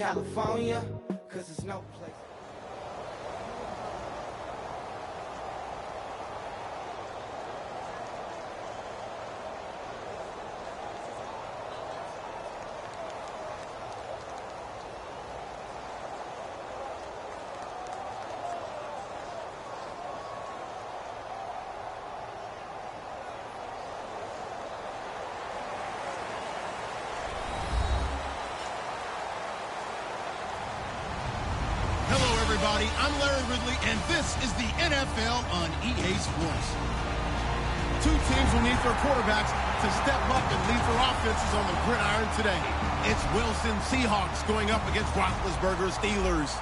California, 'cause there's no place. Everybody, I'm Larry Ridley, and this is the NFL on EA Sports. Two teams will need their quarterbacks to step up and lead their offenses on the gridiron today. It's Wilson Seahawks going up against Roethlisberger Steelers.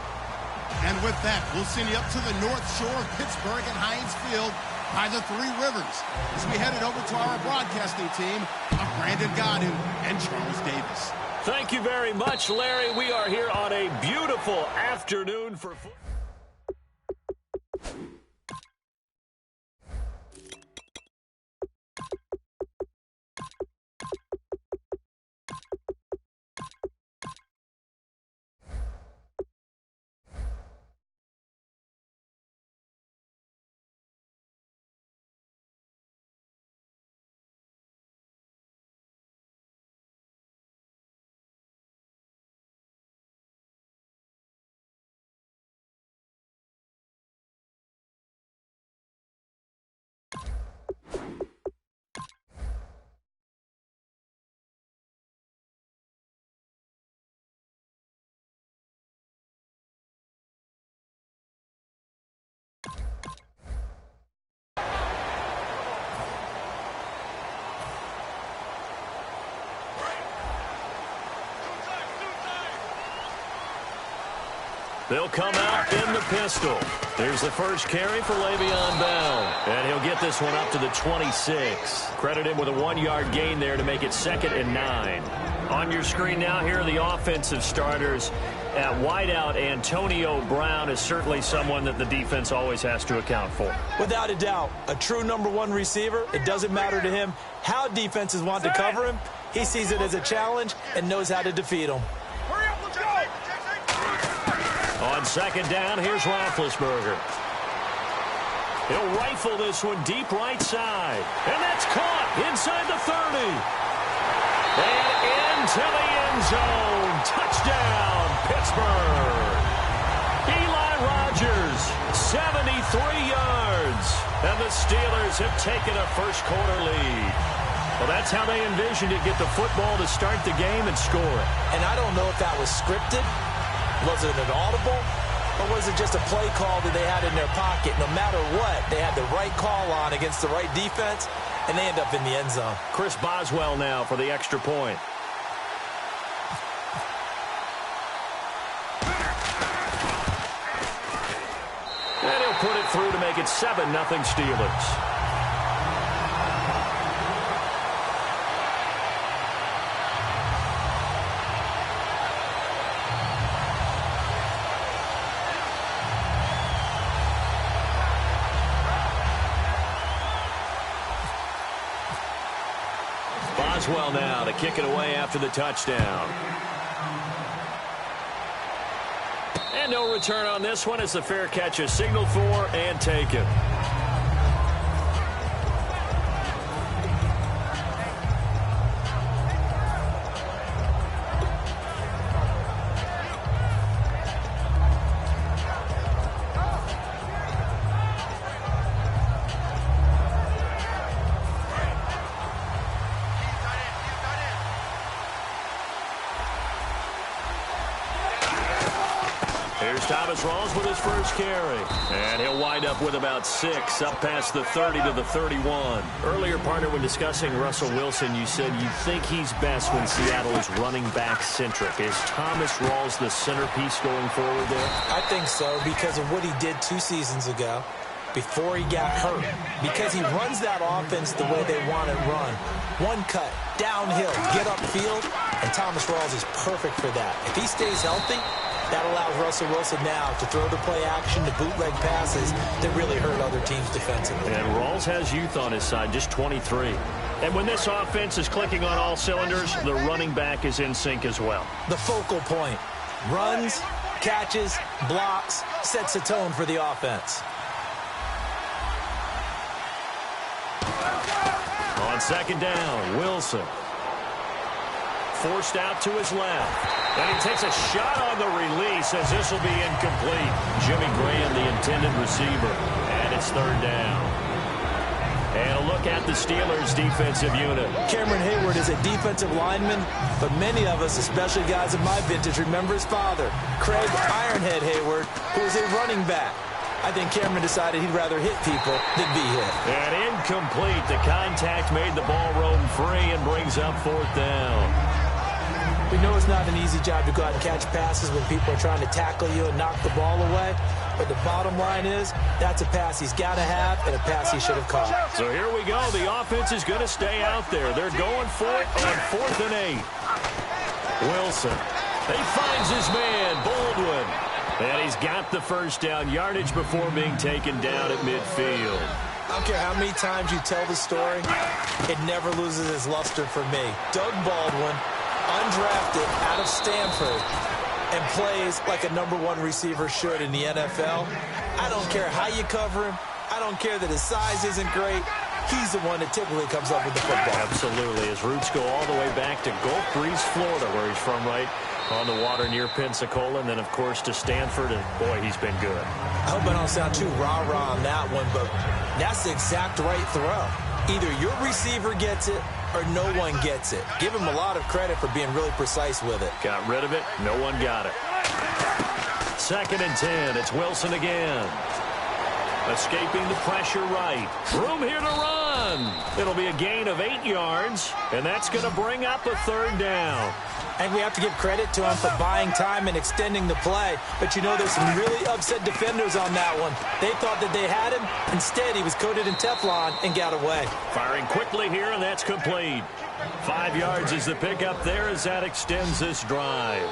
And with that, we'll send you up to the North Shore of Pittsburgh and Heinz Field by the Three Rivers as we headed over to our broadcasting team of Brandon Godden and Charles Davis. Thank you very much, Larry. We are here on a beautiful afternoon for football. They'll come out in the pistol. There's the first carry for Le'Veon Bell. And he'll get this one up to the 26. Credit him with a 1-yard gain there to make it 2nd and 9. On your screen now, here are the offensive starters. At wideout, Antonio Brown is certainly someone that the defense always has to account for. Without a doubt, a true #1 receiver. It doesn't matter to him how defenses want to cover him. He sees it as a challenge and knows how to defeat them. On 2nd down, here's Roethlisberger. He'll rifle this one deep right side. And that's caught inside the 30. And into the end zone. Touchdown, Pittsburgh. Eli Rogers, 73 yards. And the Steelers have taken a first-quarter lead. Well, that's how they envisioned it, get the football to start the game and score it. And I don't know if that was scripted. Was it an audible, or was it just a play call that they had in their pocket? No matter what, they had the right call on against the right defense, and they end up in the end zone. Chris Boswell now for the extra point. And he'll put it through to make it 7-0 Steelers. Boswell now to kick it away after the touchdown. And no return on this one as the fair catch is signaled for and taken. With his first carry. And he'll wind up with about 6, up past the 30 to the 31. Earlier, partner, when discussing Russell Wilson, you said you think he's best when Seattle is running back centric. Is Thomas Rawls the centerpiece going forward there? I think so, because of what he did 2 seasons ago before he got hurt. Because he runs that offense the way they want it run. One cut, downhill, get upfield, and Thomas Rawls is perfect for that. If he stays healthy, that allows Russell Wilson now to throw the play action, to bootleg passes that really hurt other teams defensively. And Rawls has youth on his side, just 23. And when this offense is clicking on all cylinders, the running back is in sync as well. The focal point. Runs, catches, blocks, sets the tone for the offense. On second down, Wilson. Forced out to his left. And he takes a shot on the release as this will be incomplete. Jimmy Graham, the intended receiver. And it's third down. And a look at the Steelers' defensive unit. Cameron Hayward is a defensive lineman, but many of us, especially guys of my vintage, remember his father, Craig Ironhead Hayward, who was a running back. I think Cameron decided he'd rather hit people than be hit. And incomplete. The contact made the ball roam free and brings up fourth down. We know it's not an easy job to go out and catch passes when people are trying to tackle you and knock the ball away. But the bottom line is, that's a pass he's got to have and a pass he should have caught. So here we go. The offense is going to stay out there. They're going for it on 4th and 8. Wilson. He finds his man, Baldwin. And he's got the first down yardage before being taken down at midfield. I don't care how many times you tell the story, it never loses its luster for me. Doug Baldwin, undrafted out of Stanford, and plays like a #1 receiver should in the NFL. I don't care how you cover him. I don't care that his size isn't great. He's the one that typically comes up with the football. Absolutely. His roots go all the way back to Gulf Breeze, Florida, where he's from, right on the water near Pensacola, and then, of course, to Stanford, and, boy, he's been good. I hope I don't sound too rah-rah on that one, but that's the exact right throw. Either your receiver gets it or no one gets it. Give him a lot of credit for being really precise with it. Got rid of it. No one got it. 2nd and 10. It's Wilson again. Escaping the pressure right. Room here to run. It'll be a gain of 8 yards, and that's going to bring up a 3rd down. And we have to give credit to him for buying time and extending the play. But you know, there's some really upset defenders on that one. They thought that they had him. Instead, he was coated in Teflon and got away. Firing quickly here, and that's complete. 5 yards is the pickup there as that extends this drive.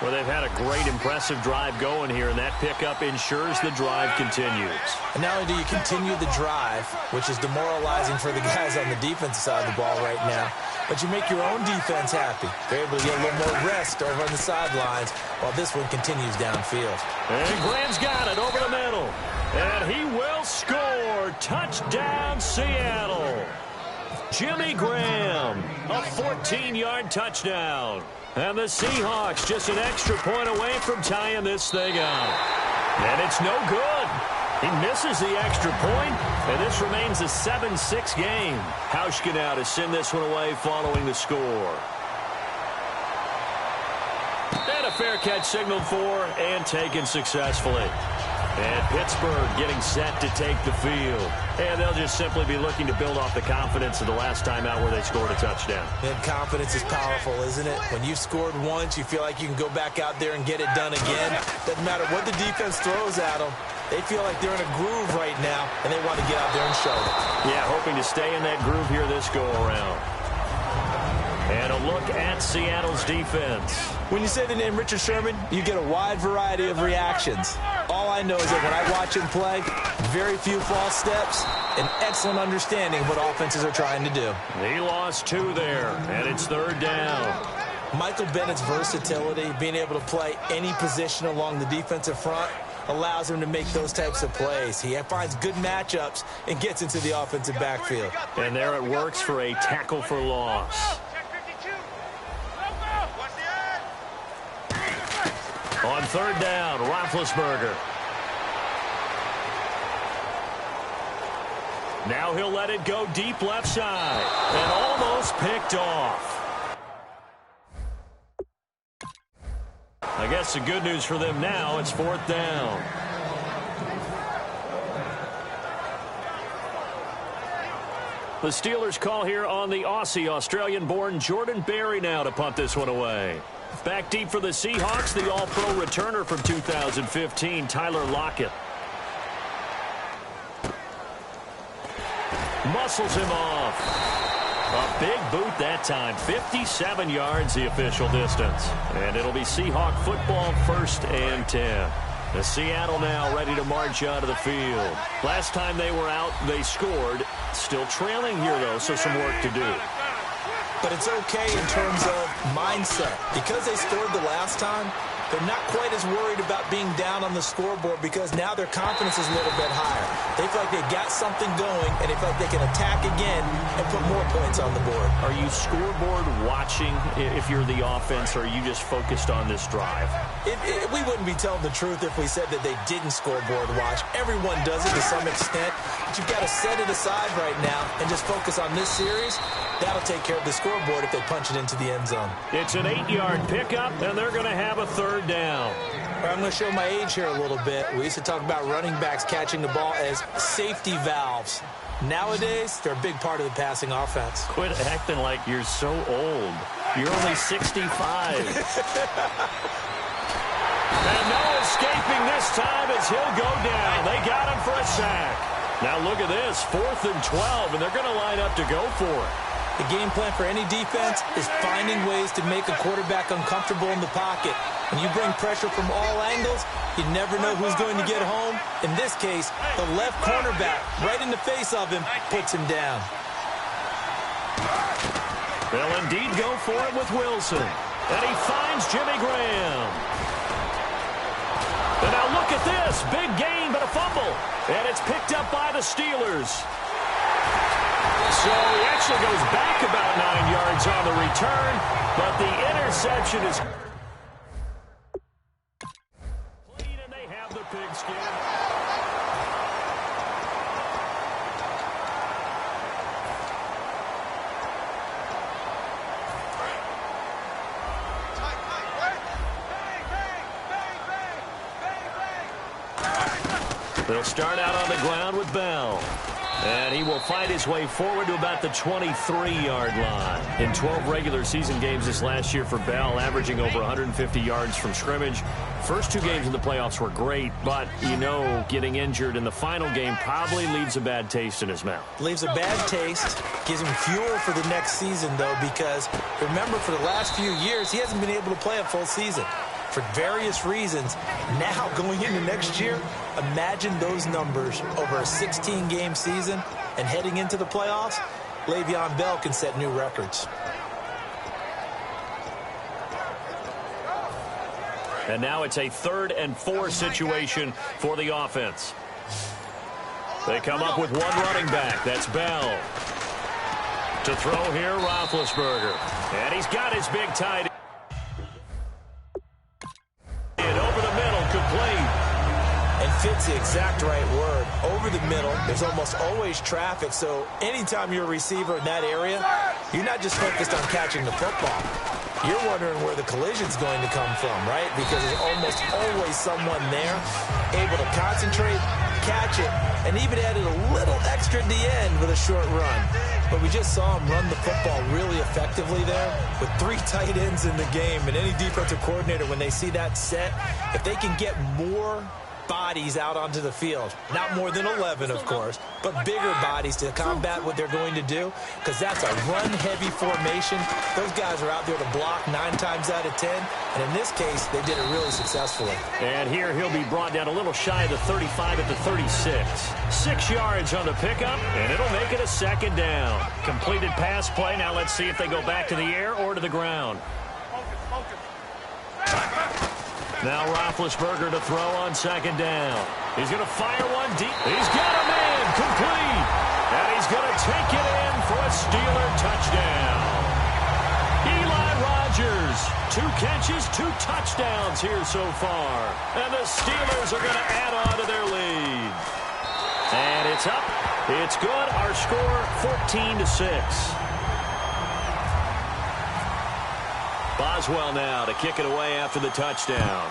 Well, they've had a great, impressive drive going here, and that pickup ensures the drive continues. And not only do you continue the drive, which is demoralizing for the guys on the defensive side of the ball right now, but you make your own defense happy. They're able to get a little more rest over on the sidelines while this one continues downfield. And Graham's got it over the middle. And he will score. Touchdown, Seattle. Jimmy Graham, a 14-yard touchdown. And the Seahawks just an extra point away from tying this thing up. And it's no good. He misses the extra point, and this remains a 7-6 game. Hauschka now to send this one away following the score. And a fair catch signaled for and taken successfully. And Pittsburgh getting set to take the field. And they'll just simply be looking to build off the confidence of the last time out where they scored a touchdown. And confidence is powerful, isn't it? When you've scored once, you feel like you can go back out there and get it done again. Doesn't matter what the defense throws at them. They feel like they're in a groove right now, and they want to get out there and show it. Yeah, hoping to stay in that groove here this go-around. And a look at Seattle's defense. When you say the name Richard Sherman, you get a wide variety of reactions. All I know is that when I watch him play, very few false steps, an excellent understanding of what offenses are trying to do. He lost 2 there, and it's 3rd down. Michael Bennett's versatility, being able to play any position along the defensive front, allows him to make those types of plays. He finds good matchups and gets into the offensive backfield. And there it works for a tackle for loss. On 3rd down, Roethlisberger. Now he'll let it go deep left side. And almost picked off. I guess the good news for them now, it's 4th down. The Steelers call here on the Aussie, Australian-born Jordan Berry now to punt this one away. Back deep for the Seahawks, the All-Pro returner from 2015, Tyler Lockett. Muscles him off. A big boot that time. 57 yards the official distance. And it'll be Seahawk football 1st and 10. The Seattle now ready to march out of the field. Last time they were out, they scored. Still trailing here, though, so some work to do. But it's okay in terms of mindset. Because they scored the last time, They're not quite as worried about being down on the scoreboard because now their confidence is a little bit higher. They feel like they got something going, and they feel like they can attack again and put more points on the board. Are you scoreboard watching if you're the offense, or are you just focused on this drive? We wouldn't be telling the truth if we said that they didn't scoreboard watch. Everyone does it to some extent, but you've got to set it aside right now and just focus on this series. That'll take care of the scoreboard if they punch it into the end zone. It's an 8-yard pickup, and they're going to have a third down. I'm going to show my age here a little bit. We used to talk about running backs catching the ball as safety valves. Nowadays, they're a big part of the passing offense. Quit acting like you're so old. You're only 65. And no escaping this time as he'll go down. They got him for a sack. Now look at this, 4th and 12, and they're going to line up to go for it. The game plan for any defense is finding ways to make a quarterback uncomfortable in the pocket. When you bring pressure from all angles, you never know who's going to get home. In this case, the left cornerback, right in the face of him, puts him down. They'll indeed go for it with Wilson. And he finds Jimmy Graham. And now look at this. Big gain, but a fumble. And it's picked up by the Steelers. So he actually goes back about 9 yards on the return, but the interception is clean, and they have the pigskin. They'll start out on the ground with Bell. And he will fight his way forward to about the 23-yard line. In 12 regular season games this last year for Bell, averaging over 150 yards from scrimmage. First 2 games in the playoffs were great, but, you know, getting injured in the final game probably leaves a bad taste in his mouth. Leaves a bad taste, gives him fuel for the next season, though, because, remember, for the last few years, he hasn't been able to play a full season. For various reasons. Now, going into next year, imagine those numbers over a 16-game season and heading into the playoffs. Le'Veon Bell can set new records. And now it's a 3rd and 4 situation for the offense. They come up with one running back. That's Bell. To throw here, Roethlisberger. And he's got his big tight end. And fits the exact right word. Over the middle, there's almost always traffic, so anytime you're a receiver in that area, you're not just focused on catching the football. You're wondering where the collision's going to come from, right? Because there's almost always someone there able to concentrate, catch it, and even added a little extra at the end with a short run. But we just saw him run the football really effectively there with 3 tight ends in the game. And any defensive coordinator, when they see that set, if they can get more bodies out onto the field, not more than 11, of course, but bigger bodies to combat what they're going to do, because that's a run-heavy formation. Those guys are out there to block 9 times out of 10, and in this case, they did it really successfully. And here he'll be brought down a little shy of the 35 at the 36. 6 yards on the pickup, and it'll make it a 2nd down. Completed pass play. Now let's see if they go back to the air or to the ground. Now Roethlisberger to throw on 2nd down. He's going to fire one deep. He's got a man complete. And he's going to take it in for a Steeler touchdown. Eli Rogers, 2 catches, 2 touchdowns here so far. And the Steelers are going to add on to their lead. And it's up. It's good. Our score, 14-6. Boswell now to kick it away after the touchdown.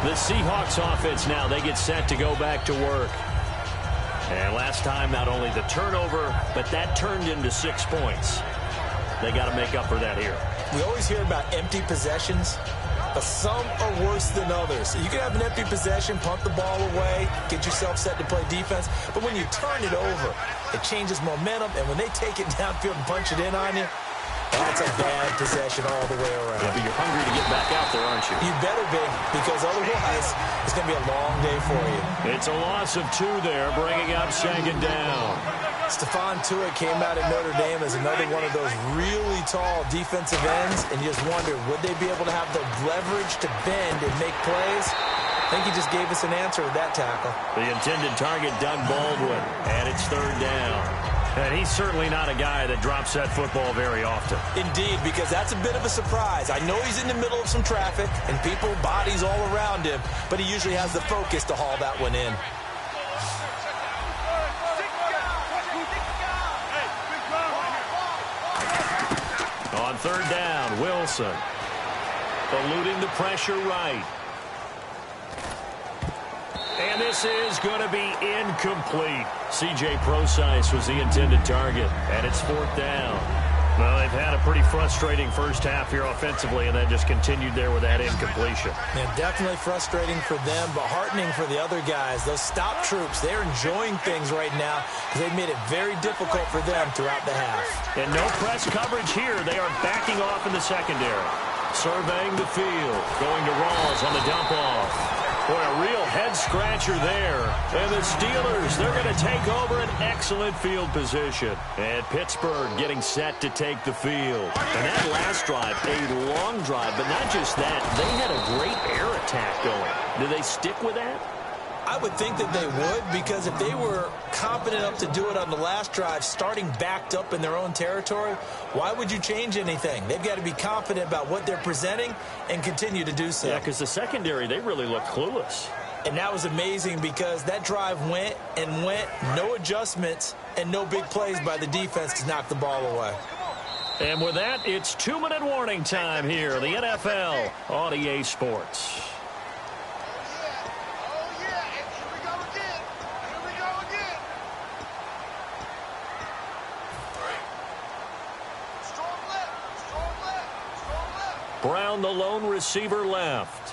The Seahawks offense now, they get set to go back to work. And last time, not only the turnover, but that turned into 6 points. They got to make up for that here. We always hear about empty possessions, but some are worse than others. You can have an empty possession, punt the ball away, get yourself set to play defense, but when you turn it over, it changes momentum, and when they take it downfield and punch it in on you, that's a bad possession all the way around. Yeah, but you're hungry to get back out there, aren't you? You better be, because otherwise it's going to be a long day for you. It's a loss of 2 there, bringing up 2nd down. Stephon Tuitt came out at Notre Dame as another one of those really tall defensive ends, and you just wonder, would they be able to have the leverage to bend and make plays? I think he just gave us an answer with that tackle. The intended target, Doug Baldwin, and it's third down. And he's certainly not a guy that drops that football very often. Indeed, because that's a bit of a surprise. I know he's in the middle of some traffic and people, bodies all around him, but he usually has the focus to haul that one in. On third down, Wilson. Eluding the pressure right. And this is going to be incomplete. C.J. Prosise was the intended target, and it's fourth down. Well, they've had a pretty frustrating first half here offensively, and that just continued there with that incompletion. Man, definitely frustrating for them, but heartening for the other guys. Those stop troops, they're enjoying things right now because they've made it very difficult for them throughout the half. And no press coverage here. They are backing off in the secondary. Surveying the field, going to Rawls on the dump-off. Boy, a real head-scratcher there. And the Steelers, they're going to take over an excellent field position. And Pittsburgh getting set to take the field. And that last drive, a long drive, but not just that. They had a great air attack going. Do they stick with that? I would think that they would, because if they were confident enough to do it on the last drive, starting backed up in their own territory, why would you change anything? They've got to be confident about what they're presenting and continue to do so. Yeah, because the secondary, they really looked clueless. And that was amazing because that drive went and went, no adjustments, and no big plays by the defense to knock the ball away. And with that, it's 2-minute warning time here, the NFL on EA Sports. Brown, the lone receiver, left.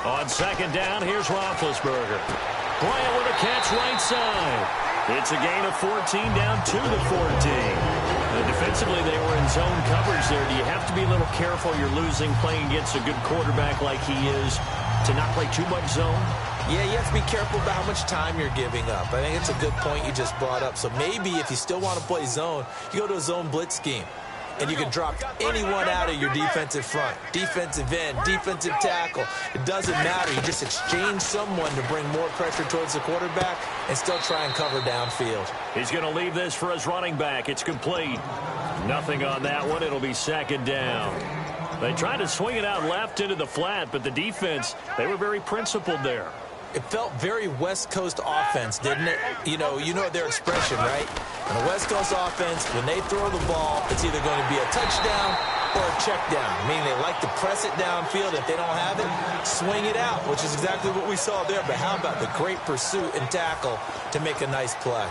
On second down, here's Roethlisberger. Bryant with a catch right side. It's a gain of 14 down to the 14. Defensively, they were in zone coverage there. Do you have to be a little careful? You're losing playing against a good quarterback like he is to not play too much zone? Yeah, you have to be careful about how much time you're giving up. I think it's a good point you just brought up. So maybe if you still want to play zone, you go to a zone blitz scheme. And you can drop anyone out of your defensive front, defensive end, defensive tackle. It doesn't matter. You just exchange someone to bring more pressure towards the quarterback and still try and cover downfield. He's going to leave this for his running back. It's complete. Nothing on that one. It'll be second down. They tried to swing it out left into the flat, but the defense, they were very principled there. It felt very West Coast offense, didn't it? You know their expression, right? In the West Coast offense, when they throw the ball, it's either going to be a touchdown or a check down, meaning they like to press it downfield. If they don't have it, swing it out, which is exactly what we saw there. But how about the great pursuit and tackle to make a nice play?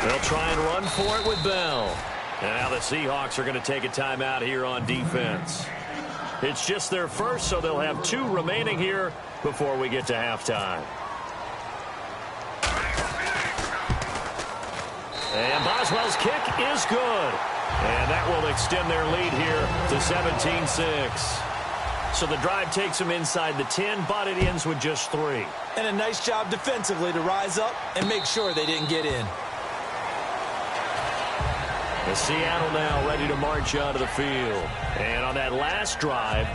They'll try and run for it with Bell. And now the Seahawks are going to take a timeout here on defense. It's just their first, so they'll have 2 remaining here before we get to halftime. And Boswell's kick is good. And that will extend their lead here to 17-6. So the drive takes them inside the 10, but it ends with just 3. And a nice job defensively to rise up and make sure they didn't get in. Seattle now ready to march onto the field. And on that last drive,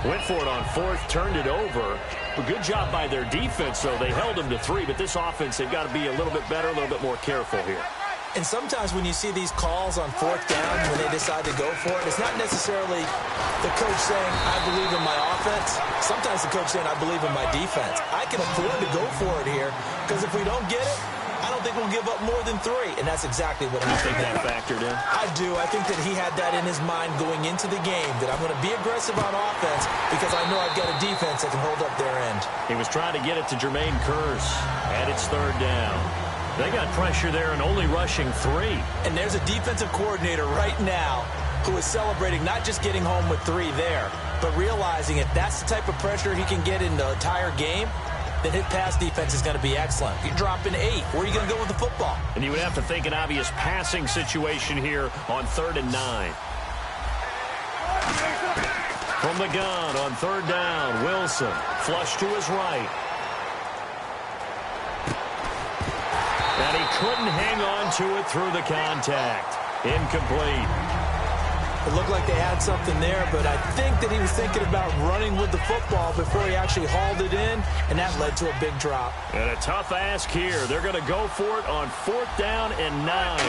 went for it on 4th, turned it over. A good job by their defense, though. They held them to 3, but this offense, they've got to be a little bit better, a little bit more careful here. And sometimes when you see these calls on 4th down, when they decide to go for it, it's not necessarily the coach saying, I believe in my offense. Sometimes the coach saying, I believe in my defense. I can afford to go for it here, because if we don't get it, I don't think we'll give up more than 3, and that's exactly what I think that factored in. I do. I think that he had that in his mind going into the game, that I'm going to be aggressive on offense because I know I've got a defense that can hold up their end. He was trying to get it to Jermaine Kearse, and it's 3rd down. They got pressure there and only rushing 3. And there's a defensive coordinator right now who is celebrating not just getting home with 3 there, but realizing if that's the type of pressure he can get in the entire game, then his pass defense is going to be excellent. You're dropping 8. Where are you going to go with the football? And you would have to think an obvious passing situation here on 3rd and 9. From the gun on 3rd down, Wilson. Flush to his right. And he couldn't hang on to it through the contact. Incomplete. It looked like they had something there, but I think that he was thinking about running with the football before he actually hauled it in, and that led to a big drop. And a tough ask here. They're going to go for it on 4th down and 9.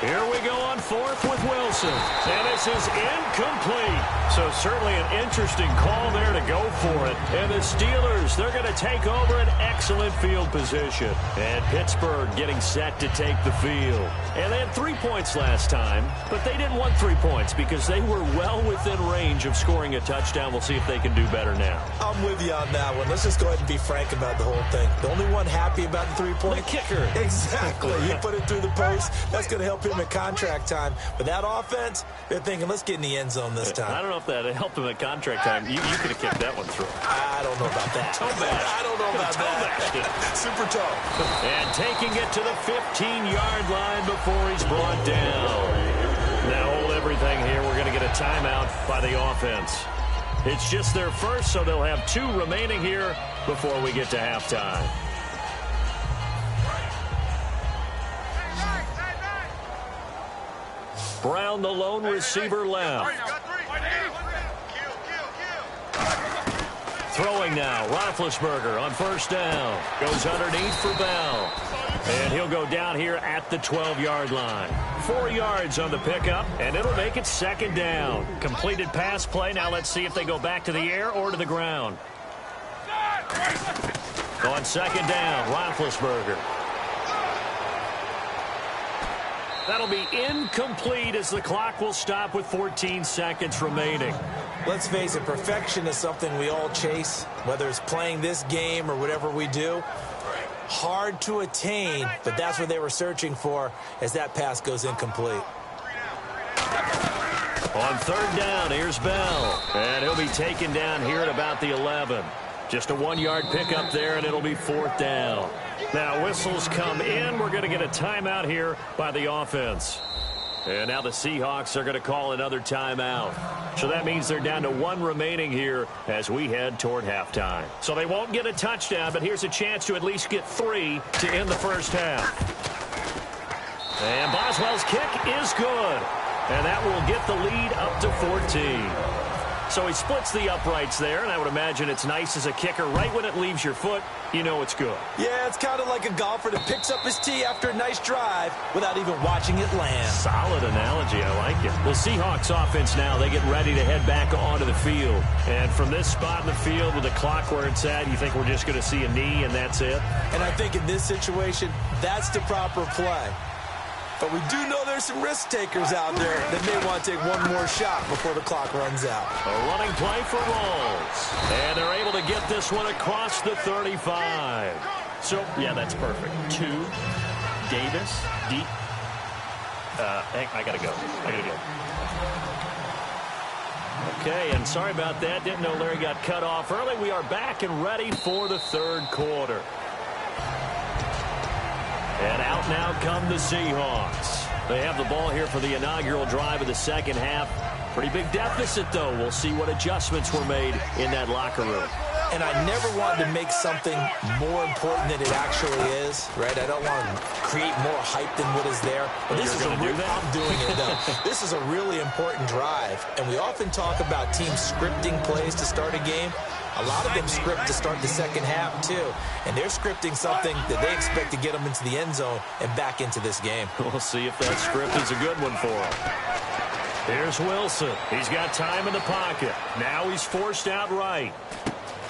Here we go on 4th with Wilson. And this is incomplete. So certainly an interesting call there to go for it. And the Steelers, they're going to take over an excellent field position. And Pittsburgh getting set to take the field. And they had 3 points last time, but they didn't want 3 points because they were well within range of scoring a touchdown. We'll see if they can do better now. I'm with you on that one. Let's just go ahead and be frank about the whole thing. The only one happy about the 3-point. The kicker. Exactly. You put it through the post. That's going to help him at contract time. But that offense, they're thinking, let's get in the end zone this time. I don't know if that helped him at contract time. You could have kicked that one through. I don't know about that. Toe bash. I don't know about that. Super toe. And taking it to the 15-yard line before he's brought down. Now hold everything here. We're going to get a timeout by the offense. It's just their first, so they'll have 2 remaining here before we get to halftime. Brown, the lone receiver, left. Throwing now, Roethlisberger on 1st down. Goes underneath for Bell. And he'll go down here at the 12-yard line. 4 yards on the pickup, and it'll make it 2nd down. Completed pass play. Now let's see if they go back to the air or to the ground. On 2nd down, Roethlisberger. That'll be incomplete as the clock will stop with 14 seconds remaining. Let's face it, perfection is something we all chase, whether it's playing this game or whatever we do. Hard to attain, but that's what they were searching for as that pass goes incomplete. On 3rd down, here's Bell. And he'll be taken down here at about the 11. Just a 1-yard pickup there, and it'll be 4th down. Now whistles come in. We're going to get a timeout here by the offense. And now the Seahawks are going to call another timeout. So that means they're down to 1 remaining here as we head toward halftime. So they won't get a touchdown, but here's a chance to at least get 3 to end the first half. And Boswell's kick is good. And that will get the lead up to 14. So he splits the uprights there, and I would imagine it's nice as a kicker. Right when it leaves your foot, you know it's good. Yeah, it's kind of like a golfer that picks up his tee after a nice drive without even watching it land. Solid analogy. I like it. The Seahawks offense now, they get ready to head back onto the field. And from this spot in the field with the clock where it's at, you think we're just going to see a knee and that's it? And I think in this situation, that's the proper play. But we do know there's some risk takers out there that may want to take one more shot before the clock runs out. A running play for Rawls. And they're able to get this one across the 35. So, yeah, that's perfect. 2, Davis, deep. I got to go. Okay, and sorry about that. Didn't know Larry got cut off early. We are back and ready for the 3rd quarter. And out now come the Seahawks. They have the ball here for the inaugural drive of the 2nd half. Pretty big deficit, though. We'll see what adjustments were made in that locker room. And I never wanted to make something more important than it actually is, right? I don't want to create more hype than what is there. But this is I'm doing it, though. This is a really important drive. And we often talk about teams scripting plays to start a game. A lot of them script to start the 2nd half, too. And they're scripting something that they expect to get them into the end zone and back into this game. We'll see if that script is a good one for them. Here's Wilson. He's got time in the pocket. Now he's forced out right.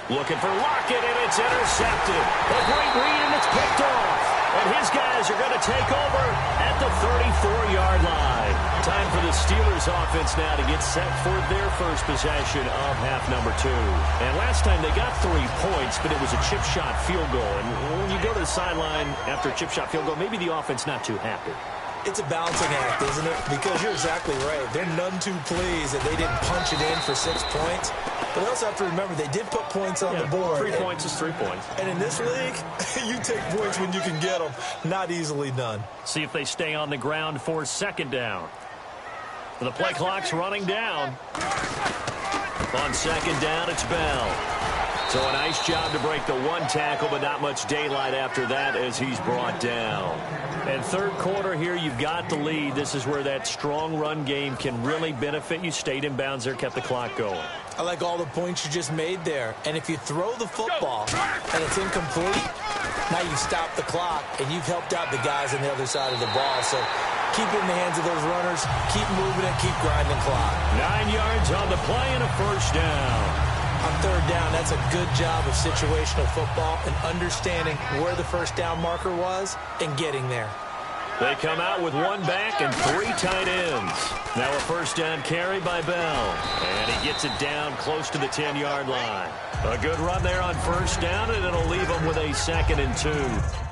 Looking for Lockett, and it's intercepted. A great read, and it's picked off. And his guys are going to take over at the 34-yard line. Time for the Steelers offense now to get set for their first possession of half number 2. And last time they got 3 points, but it was a chip shot field goal. And when you go to the sideline after a chip shot field goal, maybe the offense not too happy. It's a balancing act, isn't it? Because you're exactly right. They're none too pleased that they didn't punch it in for 6 points. But they also have to remember they did put points on the board. 3 points is 3 points. And in this league, you take points when you can get them. Not easily done. See if they stay on the ground for second down. The play clock's running down. On second down, it's Bell. So a nice job to break the one tackle, but not much daylight after that as he's brought down. And third quarter here, you've got the lead. This is where that strong run game can really benefit you. Stayed in bounds there, kept the clock going. I like all the points you just made there. And if you throw the football and it's incomplete, now you've stopped the clock and you've helped out the guys on the other side of the ball. So keep it in the hands of those runners. Keep moving it. Keep grinding clock. 9 yards on the play and a first down. On third down, that's a good job of situational football and understanding where the first down marker was and getting there. They come out with one back and 3 tight ends. Now a first down carry by Bell. And he gets it down close to the 10-yard line. A good run there on first down, and it'll leave him with a 2nd and 2.